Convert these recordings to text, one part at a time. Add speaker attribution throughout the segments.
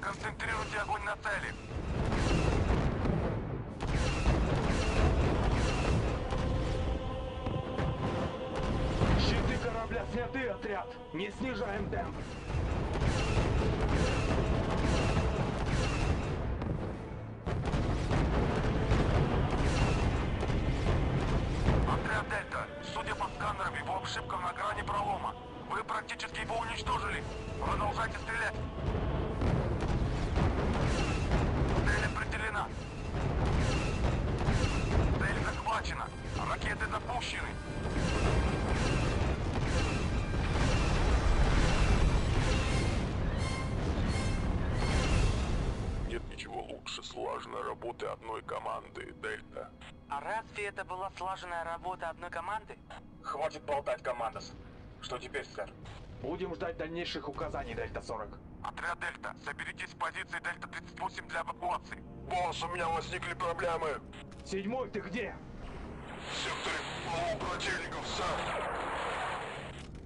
Speaker 1: Концентрируйте огонь на цели.
Speaker 2: Щиты корабля сняты, отряд. Не снижаем темп.
Speaker 1: Отряд Дельта, судя по сканерам, его обшивка на грани пролома. Вы практически его уничтожили. Продолжайте стрелять. Цель определена. Цель захвачена. Ракеты запущены.
Speaker 3: Нет ничего лучше слаженной работы одной команды, Дельта.
Speaker 4: А разве это была слаженная работа одной команды?
Speaker 1: Хватит болтать, командос. Что теперь, сэр?
Speaker 2: Будем ждать дальнейших указаний, Дельта-40.
Speaker 1: Отряд Дельта, соберитесь в позиции Дельта-38 для эвакуации.
Speaker 3: Босс, у меня возникли проблемы.
Speaker 2: 7-й, ты где?
Speaker 3: В секторе полу противников, сэр.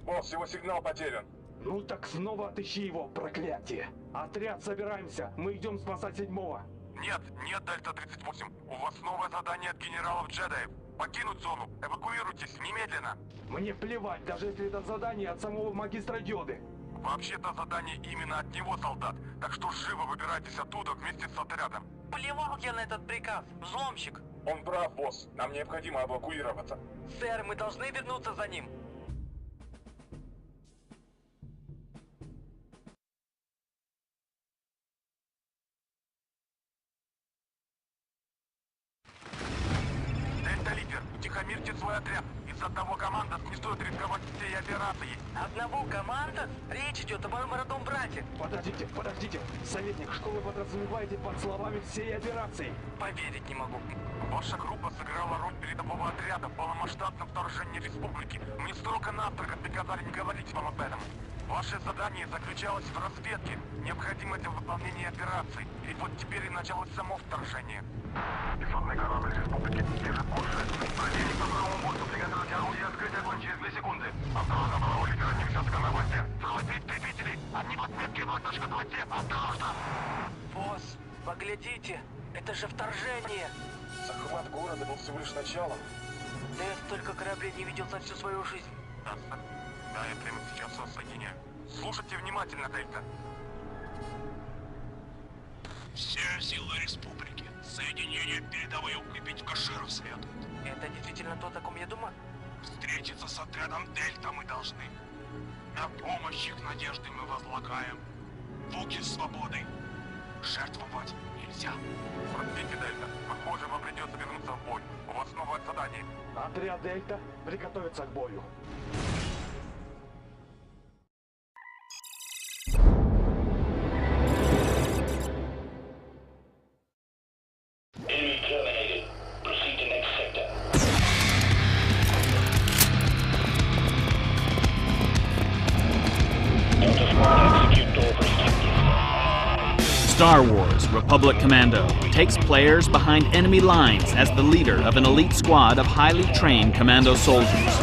Speaker 1: Босс, его сигнал потерян.
Speaker 2: Ну так снова отыщи его, проклятие. Отряд, собираемся. Мы идем спасать 7-го.
Speaker 1: Нет, Дельта-38. У вас новое задание от генералов-джедаев. Покинуть зону. Эвакуируйтесь немедленно.
Speaker 2: Мне плевать, даже если это задание от самого магистра Йоды.
Speaker 1: Вообще-то задание именно от него, солдат. Так что живо выбирайтесь оттуда вместе с отрядом.
Speaker 4: Плевал я на этот приказ, взломщик.
Speaker 1: Он прав, босс. Нам необходимо эвакуироваться.
Speaker 4: Сэр, мы должны вернуться за ним.
Speaker 1: Дельта-лидер, утихомирьте свой отряд. Из-за того команда не стоит рисковать всей операцией.
Speaker 4: Одного команда? Речь идет о моем родном брате.
Speaker 2: Подождите. Советник, что вы подразумеваете под словами всей операции?
Speaker 4: Поверить не могу.
Speaker 1: Ваша группа сыграла роль передового отряда в полномасштабном вторжении республики. Мне строго-настрого приказали не говорить вам об этом. Ваше задание заключалось в разведке, необходимости в выполнении операции. И вот теперь и началось само вторжение. Десантный корабль республики держит курс. Противник по правому борту, приготовить орудие, открыть огонь через 2 секунды. Осторожно, правого лидера несется на хвосте. Захватить требителей. Они в отметке 2.20. Осторожно.
Speaker 4: Босс, поглядите, это же вторжение.
Speaker 1: Захват города был всего лишь началом.
Speaker 4: Да я столько кораблей не видел за всю свою жизнь.
Speaker 1: Да, я прямо сейчас вас соединяю. Слушайте внимательно, Дельта.
Speaker 3: Все силы республики. Соединение передовые укрепить в Каширов следует.
Speaker 4: Это действительно то, о ком я думаю?
Speaker 3: Встретиться с отрядом Дельта мы должны. На помощь их надежды мы возлагаем. Буки свободы. Жертвовать нельзя.
Speaker 1: Простите, Дельта. Похоже, вам придется вернуться в бой. У вас новое задание.
Speaker 2: Отряд Дельта, приготовиться к бою.
Speaker 5: Star Wars Republic Commando takes players behind enemy lines as the leader of an elite squad of highly trained commando soldiers.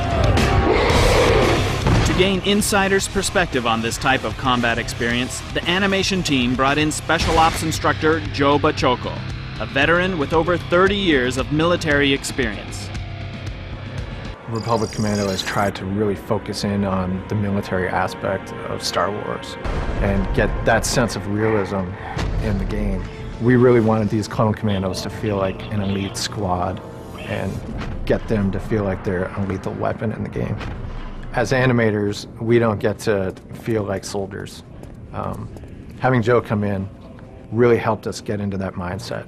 Speaker 5: To gain insider's perspective on this type of combat experience, the animation team brought in Special Ops instructor Joe Bachoko, a veteran with over 30 years of military experience.
Speaker 6: Republic Commando has tried to really focus in on the military aspect of Star Wars and get that sense of realism in the game. We really wanted these clone commandos to feel like an elite squad and get them to feel like they're a lethal weapon in the game. As animators, we don't get to feel like soldiers. Having Joe come in really helped us get into that mindset.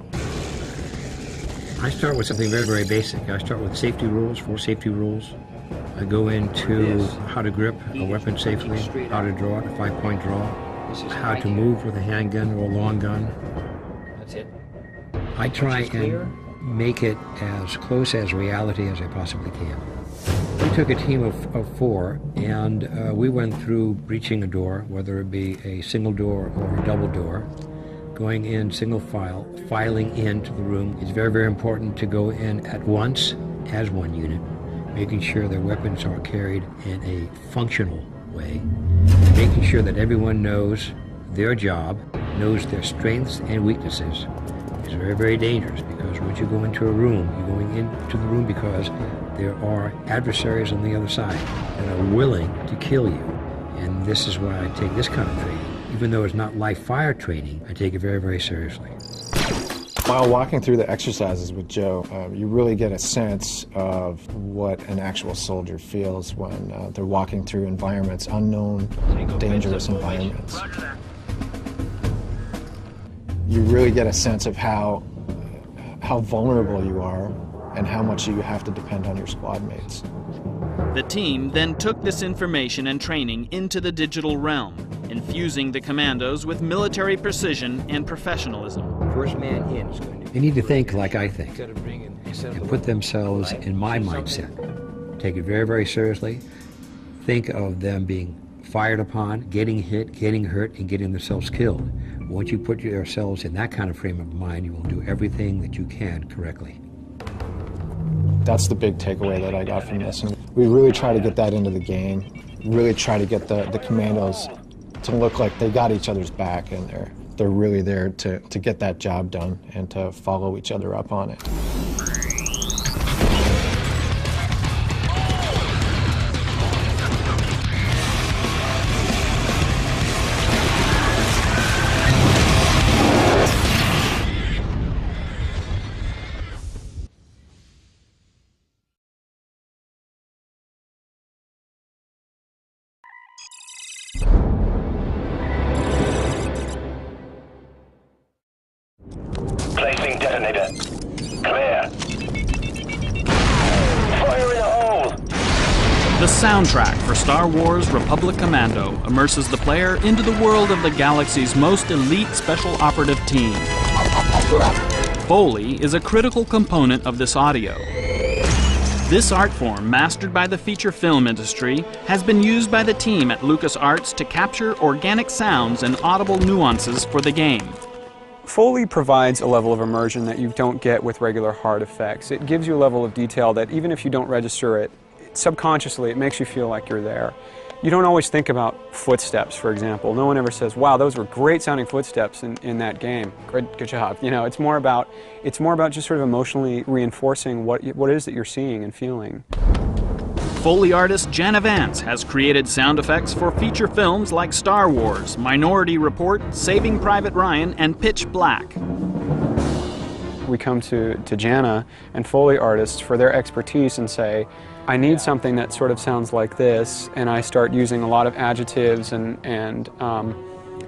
Speaker 7: I start with something very, very basic. I start with safety rules, 4 safety rules. I go into how to grip a weapon safely, how to draw it, a 5-point draw, how to move with a handgun or a long gun.
Speaker 8: That's it.
Speaker 7: I try and make it as close as reality as I possibly can. We took a team of 4 and we went through breaching a door, whether it be a single door or a double door, going in single file, filing into the room. It's very, very important to go in at once as one unit, making sure their weapons are carried in a functional way, making sure that everyone knows their job knows their strengths and weaknesses is very, very dangerous, because once you go into a room, you're going into the room because there are adversaries on the other side that are willing to kill you. And this is why I take this kind of training. Even though it's not live fire training, I take it very, very seriously.
Speaker 6: While walking through the exercises with Joe, you really get a sense of what an actual soldier feels when they're walking through environments, unknown, dangerous environments. You really get a sense of how vulnerable you are and how much you have to depend on your squad mates.
Speaker 5: The team then took this information and training into the digital realm, infusing the commandos with military precision and professionalism.
Speaker 7: First man in is going to... They need to think like I think and put themselves in my mindset. Take it very, very seriously. Think of them being fired upon, getting hit, getting hurt, and getting themselves killed. Once you put yourselves in that kind of frame of mind, you will do everything that you can correctly.
Speaker 6: That's the big takeaway that I got from this. And we really try to get that into the game, really try to get the commandos to look like they got each other's back, and they're really there to get that job done and to follow each other up on it.
Speaker 1: Placing detonator. Clear. Fire in the hole!
Speaker 5: The soundtrack for Star Wars Republic Commando immerses the player into the world of the galaxy's most elite special operative team. Foley is a critical component of this audio. This art form, mastered by the feature film industry, has been used by the team at LucasArts to capture organic sounds and audible nuances for the game.
Speaker 8: Foley provides a level of immersion that you don't get with regular hard effects. It gives you a level of detail that even if you don't register it, subconsciously it makes you feel like you're there. You don't always think about footsteps, for example. No one ever says, wow, those were great sounding footsteps in that game. Good job. You know, it's more about just sort of emotionally reinforcing what it is that you're seeing and feeling.
Speaker 5: Foley artist Jana Vance has created sound effects for feature films like Star Wars, Minority Report, Saving Private Ryan, and Pitch Black.
Speaker 8: We come to Jana and Foley artists for their expertise and say, I need something that sort of sounds like this, and I start using a lot of adjectives and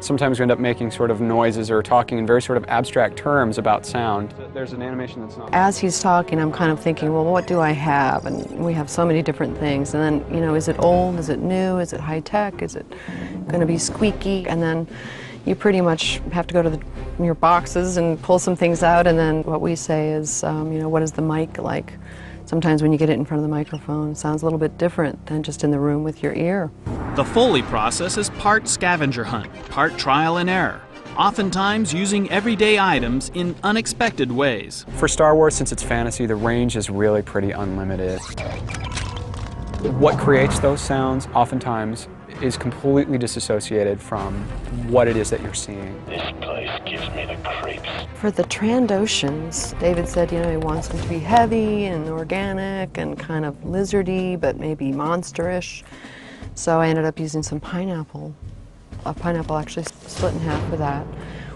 Speaker 8: sometimes we end up making sort of noises or talking in very sort of abstract terms about sound. There's an animation that's not...
Speaker 9: As he's talking, I'm kind of thinking, well, what do I have? And we have so many different things. And then, you know, is it old? Is it new? Is it high-tech? Is it going to be squeaky? And then you pretty much have to go to your boxes and pull some things out. And then what we say is, you know, what is the mic like? Sometimes when you get it in front of the microphone, it sounds a little bit different than just in the room with your ear.
Speaker 5: The Foley process is part scavenger hunt, part trial and error, oftentimes using everyday items in unexpected ways.
Speaker 8: For Star Wars, since it's fantasy, the range is really pretty unlimited. What creates those sounds oftentimes is completely disassociated from what it is that you're seeing.
Speaker 1: This place gives me the creeps.
Speaker 9: For the Trandoshans, David said, you know, he wants them to be heavy and organic and kind of lizardy, but maybe monsterish. So I ended up using some pineapple. A pineapple actually split in half for that,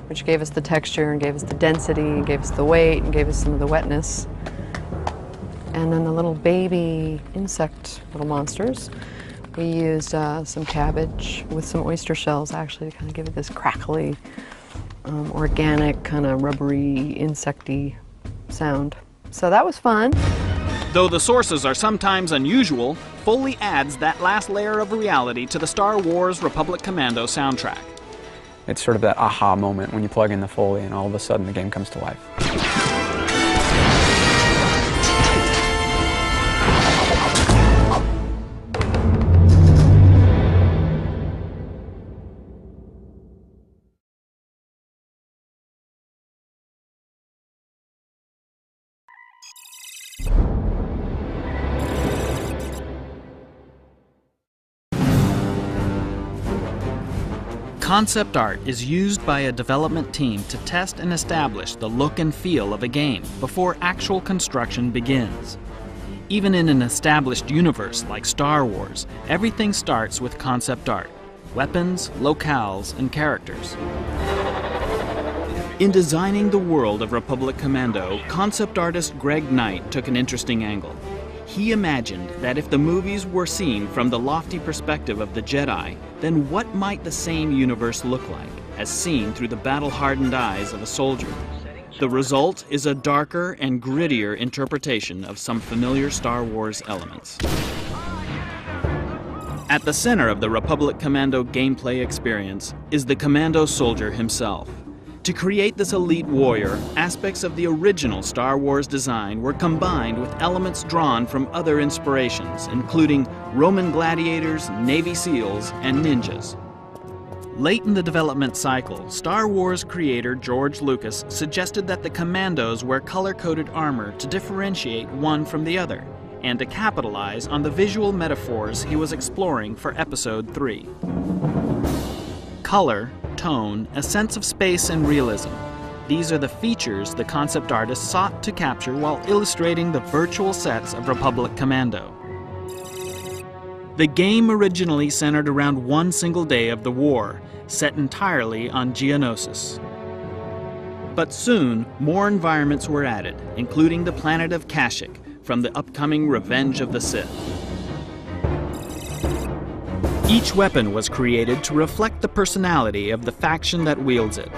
Speaker 9: which gave us the texture and gave us the density and gave us the weight and gave us some of the wetness. And then the little baby insect little monsters, we used some cabbage with some oyster shells actually to kind of give it this crackly, organic, kind of rubbery, insecty sound. So that was fun.
Speaker 5: Though the sources are sometimes unusual, Foley adds that last layer of reality to the Star Wars Republic Commando soundtrack.
Speaker 8: It's sort of that aha moment when you plug in the Foley and all of a sudden the game comes to life.
Speaker 5: Concept art is used by a development team to test and establish the look and feel of a game before actual construction begins. Even in an established universe like Star Wars, everything starts with concept art: weapons, locales, and characters. In designing the world of Republic Commando, concept artist Greg Knight took an interesting angle. He imagined that if the movies were seen from the lofty perspective of the Jedi, then what might the same universe look like, as seen through the battle-hardened eyes of a soldier? The result is a darker and grittier interpretation of some familiar Star Wars elements. At the center of the Republic Commando gameplay experience is the Commando soldier himself. To create this elite warrior, aspects of the original Star Wars design were combined with elements drawn from other inspirations, including Roman gladiators, Navy SEALs, and ninjas. Late in the development cycle, Star Wars creator George Lucas suggested that the Commandos wear color-coded armor to differentiate one from the other, and to capitalize on the visual metaphors he was exploring for Episode 3. Color, tone, a sense of space and realism. These are the features the concept artist sought to capture while illustrating the virtual sets of Republic Commando. The game originally centered around one single day of the war, set entirely on Geonosis. But soon, more environments were added, including the planet of Kashyyyk from the upcoming Revenge of the Sith. Each weapon was created to reflect the personality of the faction that wields it.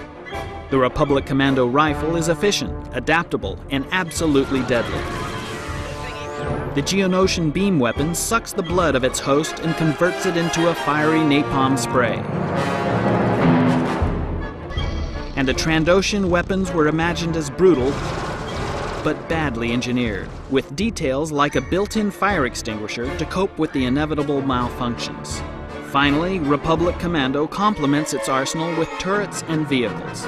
Speaker 5: The Republic Commando rifle is efficient, adaptable, and absolutely deadly. The Geonosian beam weapon sucks the blood of its host and converts it into a fiery napalm spray. And the Trandoshan weapons were imagined as brutal, but badly engineered, with details like a built-in fire extinguisher to cope with the inevitable malfunctions. Finally, Republic Commando complements its arsenal with turrets and vehicles.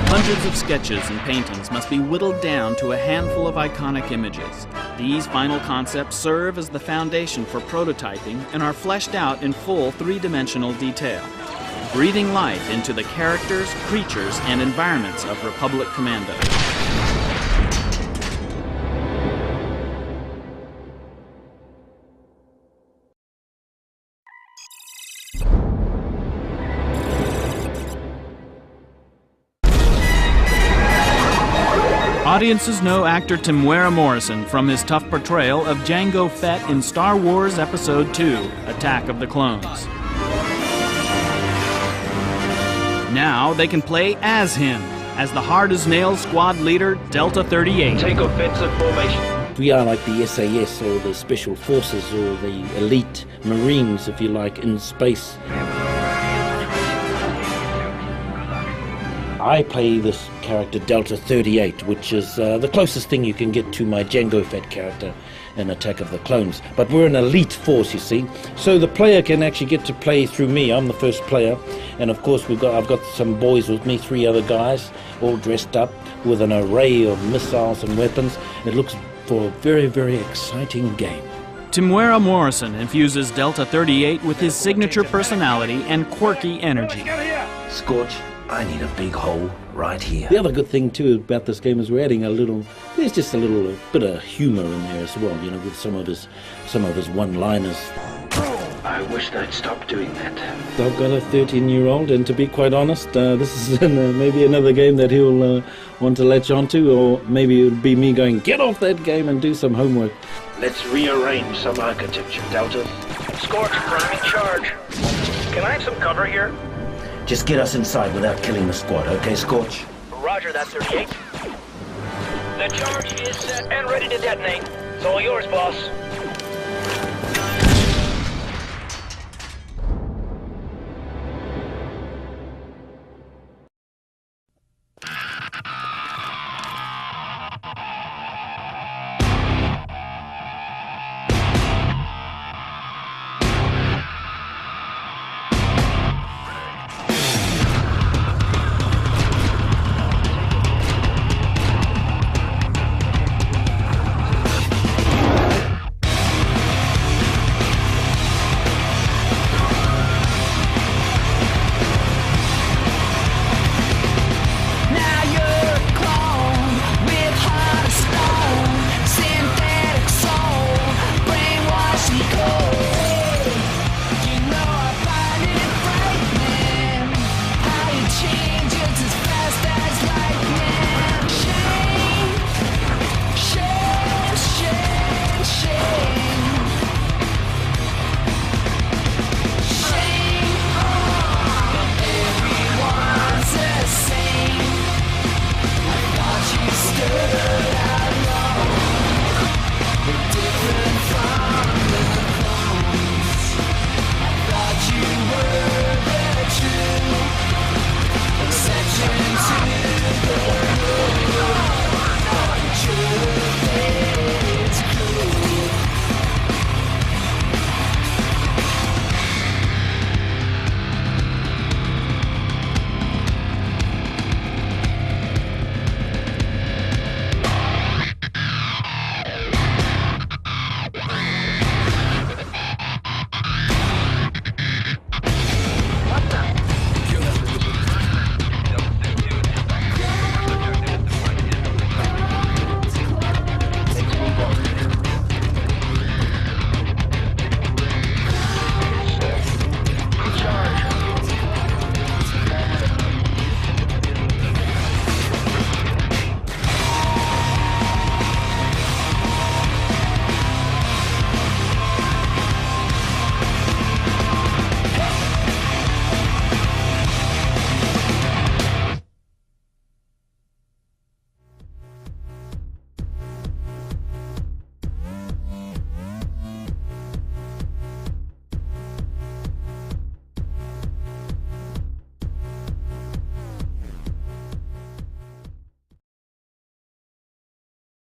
Speaker 5: Hundreds of sketches and paintings must be whittled down to a handful of iconic images. These final concepts serve as the foundation for prototyping and are fleshed out in full three-dimensional detail, breathing life into the characters, creatures, and environments of Republic Commando. Audiences know actor Temuera Morrison from his tough portrayal of Jango Fett in Star Wars Episode 2, Attack of the Clones. Now they can play as him, as the hard-as-nails squad leader, Delta 38.
Speaker 10: Take offensive formation.
Speaker 11: We are like the SAS or the Special Forces or the elite Marines, if you like, in space. I play this character Delta 38, which is the closest thing you can get to my Jango Fett character in Attack of the Clones. But we're an elite force, you see, so the player can actually get to play through me. I'm the first player, and of course I've got some boys with me, 3 other guys, all dressed up with an array of missiles and weapons. It looks for a very, very exciting game.
Speaker 5: Temuera Morrison infuses Delta 38 with his signature personality and quirky energy.
Speaker 10: Scorch, I need a big hole right here.
Speaker 11: The other good thing too about this game is we're adding there's just a little bit of humor in there as well, you know, with some of his one-liners.
Speaker 10: I wish they'd stop doing that.
Speaker 11: I've got a 13-year-old, and to be quite honest, this is maybe another game that he'll want to latch onto, or maybe it'll be me going, get off that game and do some homework.
Speaker 10: Let's rearrange some architecture, Delta.
Speaker 4: Scorch, priming charge. Can I have some cover here?
Speaker 10: Just get us inside without killing the squad, okay, Scorch?
Speaker 4: Roger that, 38. The charge is set and ready to detonate. It's all yours, boss.